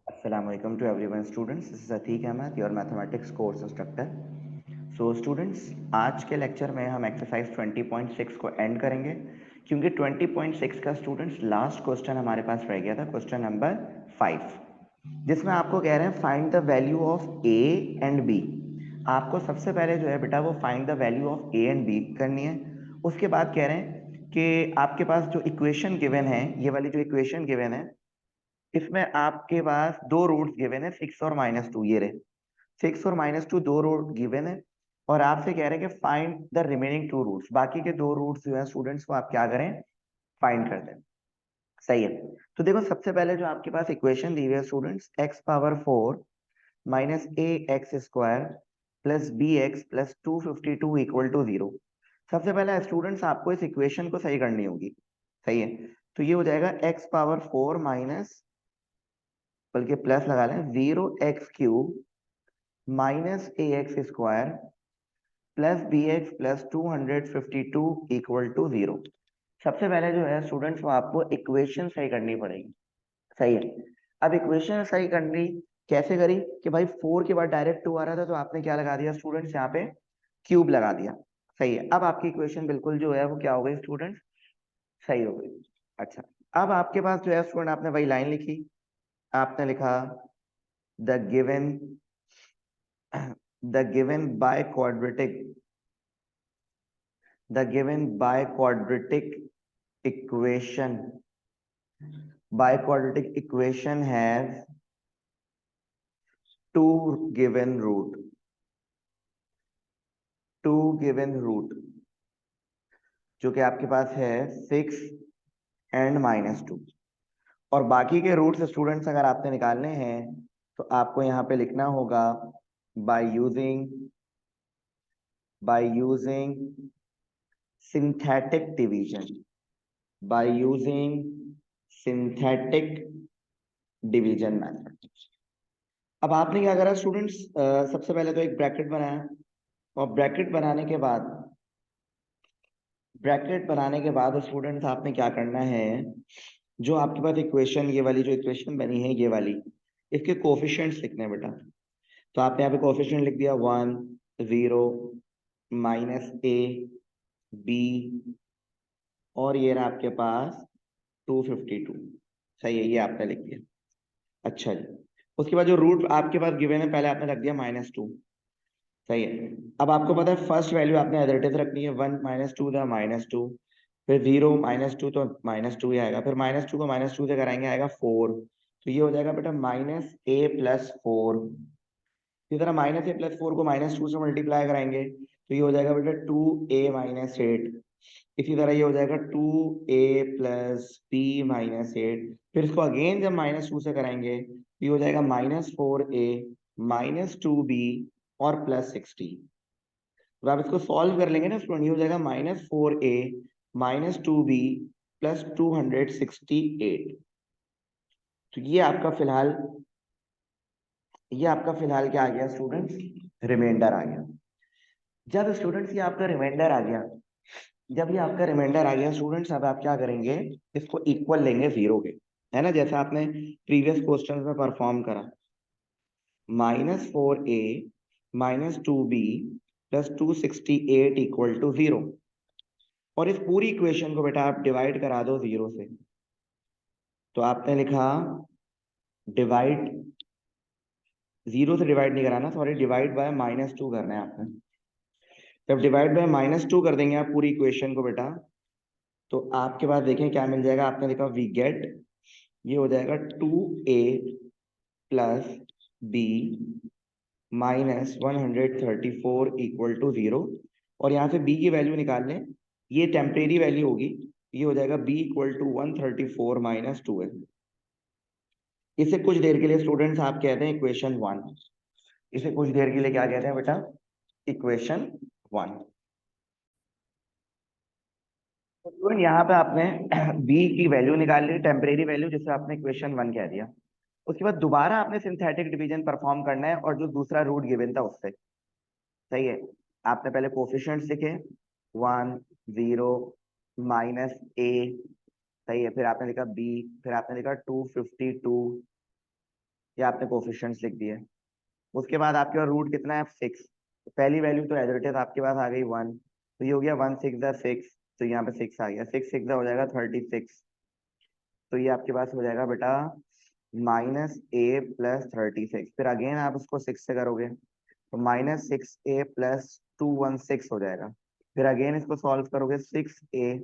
Assalamualaikum to everyone students. This is Ateek Ahmed, your mathematics course instructor. So students, आज के lecture में हम exercise 20.6 को and करेंगे क्योंकि 20.6 का स्टूडेंट्स लास्ट क्वेश्चन हमारे पास रह गया था, क्वेश्चन नंबर 5, जिसमें आपको कह रहे हैं find the value of A and B. आपको सबसे पहले जो है बेटा वो find the value of A and B करनी है। उसके बाद कह रहे हैं कि आपके पास जो इक्वेशन गिवन है, ये वाली जो इक्वेशन गिवन है, इसमें आपके पास दो रूट्स गिवन है, 6 और -2। ये रहे 6 और -2 दो रूट गिवन है और आपसे कह रहे हैं कि find the remaining two roots. बाकी के दो रूट्स जो है स्टूडेंट्स को आप क्या करें, फाइंड कर दें। सही है। तो देखो सबसे पहले जो आपके पास इक्वेशन दी हुई है students, X power 4 minus A X square plus B X plus 252 equal to 0। सबसे पहले स्टूडेंट्स आपको इस इक्वेशन को सही करनी होगी। सही है। तो ये हो जाएगा एक्स पावर 4 माइनस, बल्कि प्लस लगा लें, 0x³ minus A X square plus B X plus 252 equal to 0। सबसे पहले जो है स्टूडेंट्स वो आपको इक्वेशन सही करनी पड़ेगी। सही है। अब इक्वेशन सही करनी कैसे करी कि भाई 4 के बाद डायरेक्ट 2 आ रहा था, तो आपने क्या लगा दिया स्टूडेंट्स, यहाँ पे क्यूब लगा दिया। सही है। अब आपकी इक्वेशन बिल्कुल जो है वो क्या हो गई स्टूडेंट्स, सही हो गई। अच्छा, अब आपके पास जो है स्टूडेंट आपने वही लाइन लिखी, आपने लिखा the given the given biquadratic the given biquadratic equation has two given root जो कि आपके पास है 6 एंड -2। और बाकी के रूट्स स्टूडेंट्स अगर आपने निकालने हैं तो आपको यहाँ पे लिखना होगा by using synthetic division, by using synthetic division method. अब आपने क्या करा स्टूडेंट्स, सबसे पहले तो एक ब्रैकेट बनाया और ब्रैकेट बनाने के बाद स्टूडेंट्स आपने क्या करना है, जो आपके पास इक्वेशन, ये वाली जो इक्वेशन बनी है ये वाली, इसके कोफिशिएंट्स लिखने हैं बेटा। तो आपने यहाँ पे कोफिशिएंट लिख दिया 1 0 -a b और ये रहा आपके पास 252। सही है, ये आपने लिख दिया। अच्छा जी, उसके बाद जो रूट आपके पास गिवन है पहले आपने रख दिया -2। सही है। अब आपको पता है फर्स्ट वैल्यू आपने एज इट इज रखनी है, 1 -2 था -2, फिर 0 -2 तो -2 ही आएगा, फिर -2 को -2 से कराएंगे आएगा 4। तो ये हो जाएगा बेटा -a+4। इसी तरह -a+4 को -2 से मल्टीप्लाई कराएंगे तो ये हो जाएगा बेटा 2a-8। इसी तरह ये हो जाएगा 2a+b-8। फिर इसको अगेन जब -2 से कराएंगे तो ये हो जाएगा -4a -2b और +16। तो आप इसको सॉल्व कर लेंगे ना स्टूडेंट, ये हो जाएगा -4a -2b +268। तो ये आपका फिलहाल क्या आ गया स्टूडेंट्स, रिमाइंडर आ गया। जब स्टूडेंट्स ये आपका रिमाइंडर आ गया, जब ये आपका रिमाइंडर आ गया स्टूडेंट्स, अब आप क्या करेंगे, इसको इक्वल लेंगे 0 के, है ना, जैसा आपने प्रीवियस क्वेश्चन में परफॉर्म करा। -4a -2b +268 equal to 0। और इस पूरी इक्वेशन को बेटा आप डिवाइड करा दो 0 से। तो आपने लिखा डिवाइड, 0 से डिवाइड नहीं कराना, सॉरी, डिवाइड बाय -2 करना है आपने। जब डिवाइड बाय -2 कर देंगे आप पूरी इक्वेशन को बेटा, तो आपके पास देखें क्या मिल जाएगा। आपने लिखा वी गेट, ये हो जाएगा 2a+b -134 इक्वल टू 0। और यहाँ से b की वैल्यू निकाल लें, ये टेम्परेरी वैल्यू होगी, ये हो जाएगा b इक्वल टू 134 -2l। इसे कुछ देर के लिए स्टूडेंट्स आप कहते हैं इक्वेशन 1। इसे कुछ देर के लिए क्या कहते हैं बेटा, इक्वेशन 1। तो स्टूडेंट यहाँ पे आपने b की वैल्यू निकाल ली, टेम्परेरी वैल्यू, जिसे आपने इक्वेशन 1 कह दिया। उसके बाद दोबारा आपने सिंथेटिक डिवीजन परफॉर्म करना है और जो दूसरा रूट गिवन था उससे। सही है। आपने पहले कोफिशिएंट्स लिखे 1 0 -a। सही है। फिर आपने लिखा b, फिर आपने लिखा 252 ये आपने कोफिशिएंट्स लिख दिए। उसके बाद आपके पास रूट कितना है 6, तो पहली वैल्यू तो एज इट इज आपके पास आ गई 1, तो ये हो गया 1 6 6, तो यहाँ पे 6 आ गया, 6 6 हो जाएगा 36, तो ये आपके पास हो जाएगा बेटा -a + 36। फिर अगेन आप उसको 6 से करोगे तो -6a + 216 हो जाएगा। फिर अगेन इसको सॉल्व करोगे 6a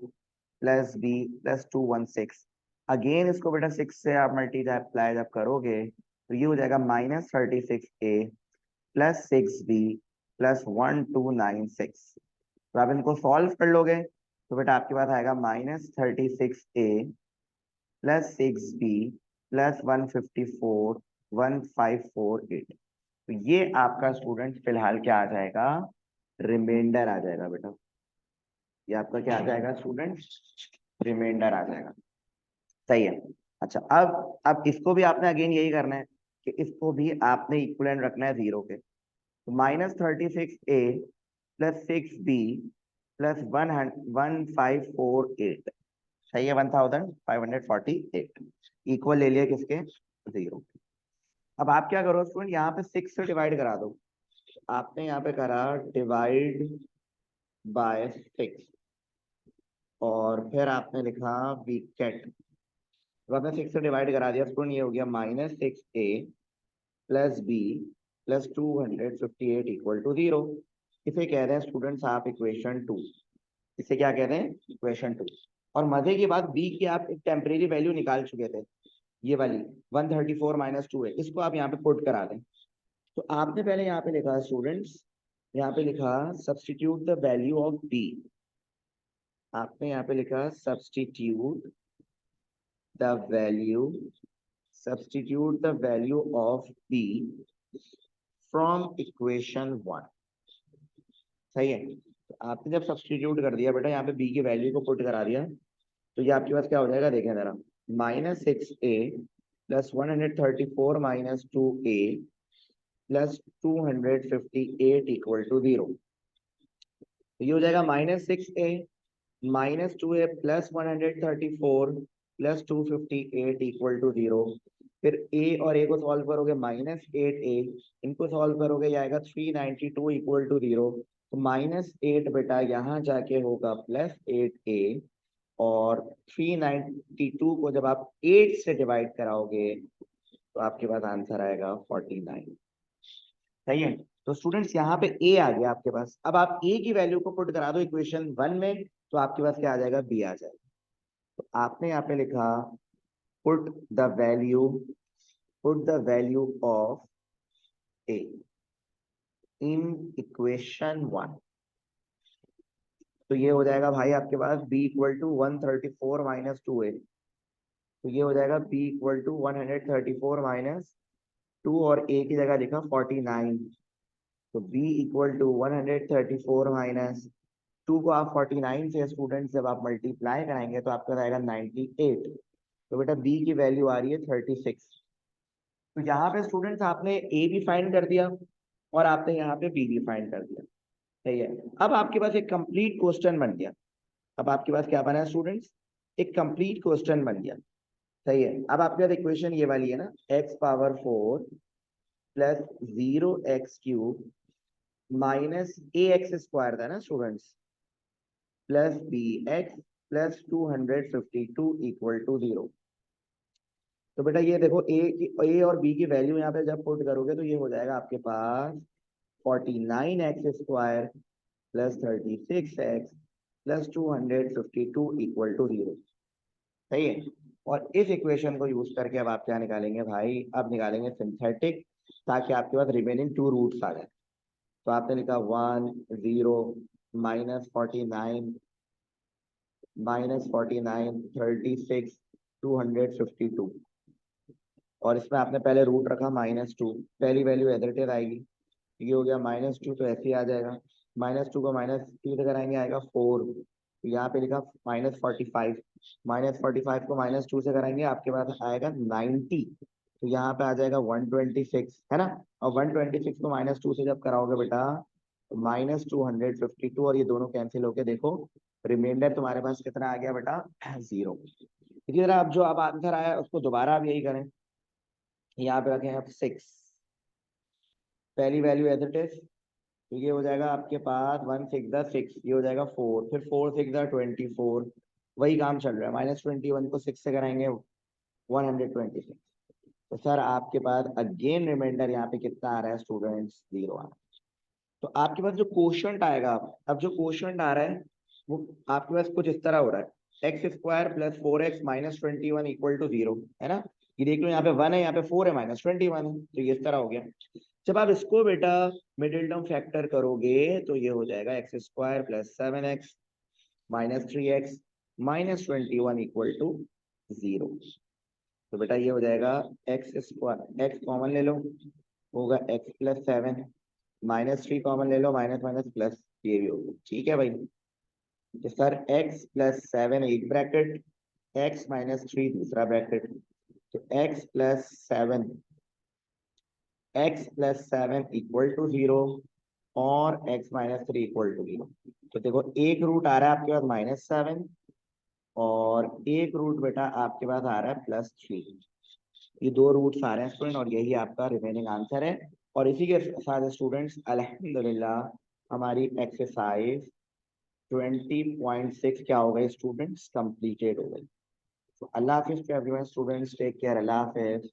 + b + 216, अगेन इसको बेटा 6 से आप मल्टीप्लाई जब करोगे तो ये हो जाएगा -36a + 6b + 1296। तो आप इनको सॉल्व कर लोगे तो बेटा आपके पास आएगा -36a + 6b + 154 1548। तो ये आपका स्टूडेंट फिलहाल क्या आ जाएगा, रिमाइंडर आ जाएगा बेटा। ये आपका क्या आ जाएगा स्टूडेंट, रिमाइंडर आ जाएगा। सही है। अच्छा अब इसको भी आपने अगेन यही करना है कि इसको भी आपने इक्विवेलेंट रखना है 0 के। तो -36a + 6b + 1548, सही है, 1548 इक्वल ले लिया किसके, 0। अब आप क्या करो स्टूडेंट, यहाँ पे 6 से डिवाइड करा दो। आपने यहाँ पे करा डिवाइड बाय 6 और फिर आपने लिखा वीकेट, तो आपने 6 से डिवाइड करा दिया स्टूडेंट, ये हो गया -6a + b + 258 = 0। इसे कह रहे हैं स्टूडेंट्स आप इक्वेशन 2। इसे क्या कह रहे हैं, इक्वेशन 2। और मजे की बात बी की आप एक टेम्परेरी वैल्यू निकाल चुके थे, ये वाली 134 - 2 है, इसको आप यहाँ पे पुट करा दें। तो आपने पहले यहाँ पे लिखा स्टूडेंट्स, यहाँ पे लिखा substitute the value of B. आपने यहाँ पे लिखा substitute the value, substitute the value of B from equation 1। सही है। तो आपने जब सब्स्टिट्यूट कर दिया बेटा, यहाँ पे बी की वैल्यू को पुट करा दिया, तो ये आपके पास क्या हो जाएगा, देखें जरा, -6a + 134 - 2a + 258 = 0। तो ये हो जाएगा -6a - 2a + 134 + 258 = 0। फिर a और a को सॉल्व करोगे -8a, इनको सॉल्व करोगे ये आएगा 392 = 0। तो -8 बेटा यहाँ जाके होगा +8a, और 392 को जब आप 8 से डिवाइड कराओगे तो आपके पास आंसर आएगा 49। सही है। तो स्टूडेंट्स यहाँ पे ए आ गया आपके पास, अब आप ए की वैल्यू को पुट करा दो इक्वेशन 1 में, तो आपके पास क्या आ जाएगा, बी आ जाएगा। तो आपने यहाँ पे लिखा put the value of A in equation 1। तो ये हो जाएगा भाई आपके पास b = 134 - 2a, तो ये हो जाएगा b = 134 - 2 और a की जगह लिखा 49। तो b = 134 - 2 को आप 49 से स्टूडेंट जब आप मल्टीप्लाई कराएंगे तो आपका आएगा 98। तो बेटा b की वैल्यू आ रही है 36। तो यहाँ पे स्टूडेंट्स आपने a भी फाइंड कर दिया और आपने यहाँ पे b भी फाइंड कर दिया। सही है। अब आपके पास एक कंप्लीट क्वेश्चन बन गया। अब आपके पास क्या बना है स्टूडेंट्स, एक कंप्लीट क्वेश्चन बन गया। सही है। अब आपके पास इक्वेशन ये वाली है ना, x⁴ + 0x³ - ax² था ना स्टूडेंट्स, +bx + 252 = 0। तो बेटा ये देखो ए और बी की वैल्यू यहाँ पे जब पुट करोगे तो ये हो जाएगा आपके पास 49x² + 36x + 252 = 0। सही है। और इस इक्वेशन को यूज करके अब आप क्या निकालेंगे भाई, अब निकालेंगे सिंथेटिक, ताकि आपके पास रिमेनिंग 2 रूट्स आ जाए। तो आपने लिखा 1 0 -49 36 252, और इसमें आपने पहले रूट रखा -2, पहली वैल्यू एज इट इज आएगी, ये हो गया -2, तो ऐसे ही आ जाएगा। -2 को -2 से कराएंगे आएगा 4, तो यहाँ पे लिखा -45, -45 को -2 से कराएंगे आपके पास आएगा 90, तो यहाँ पे आ जाएगा 126, है ना। और 126 को -2 से जब कराओगे बेटा तो -252, और ये दोनों कैंसिल होके देखो रिमाइंडर तुम्हारे पास कितना आ गया बेटा, 0। इसी तरह अब जो अब आंसर आया उसको दोबारा आप यही करें, यहाँ पे रखें आप 6, पहली वैल्यू एज इट इज, तो ये हो जाएगा आपके पास 1 6 6, ये हो जाएगा 4, फिर 4 6 24, वही काम चल रहा है, -21 को 6 से कराएंगे 126। तो सर आपके पास अगेन रिमाइंडर यहाँ पे कितना आ रहा है स्टूडेंट्स, 0 आ रहा है। तो आपके पास जो क्वोशंट आएगा, अब जो क्वोशंट आ रहा है वो आपके पास कुछ इस तरह हो रहा है, x² + 4x - 21 = 0, है ना। ये देख लो, यहाँ पे 1 है, यहाँ पे 4 है, -21 है, तो ये इस तरह हो गया। जब आप इसको बेटा मिडिल टर्म फैक्टर करोगे तो ये हो जाएगा x² + 7x - 3x - 21 = 0। तो बेटा ये हो जाएगा x², x कॉमन ले लो, होगा x + 7, -3 कॉमन ले लो, माइनस माइनस प्लस, ये भी होगा, ठीक है भाई। तो सर x + 7 एक ब्रैकेट, x - 3 दूसरा ब्रैकेट, तो x + 7 = 0 और x - 3 = 0। तो देखो एक रूट आ रहा है आपके पास -7 और एक रूट बेटा आपके पास आ रहा है +3। ये दो रूट्स आ रहे हैं स्टूडेंट, और यही आपका रिमेनिंग आंसर है। और इसी के साथ स्टूडेंट्स अल्हम्दुलिल्लाह हमारी एक्सरसाइज 20.6 क्या हो गई स्टूडेंट्स, कंप्लीटेड हो गई। तो अल्लाह हाफिज to everyone students, take care, अल्लाह हाफिज।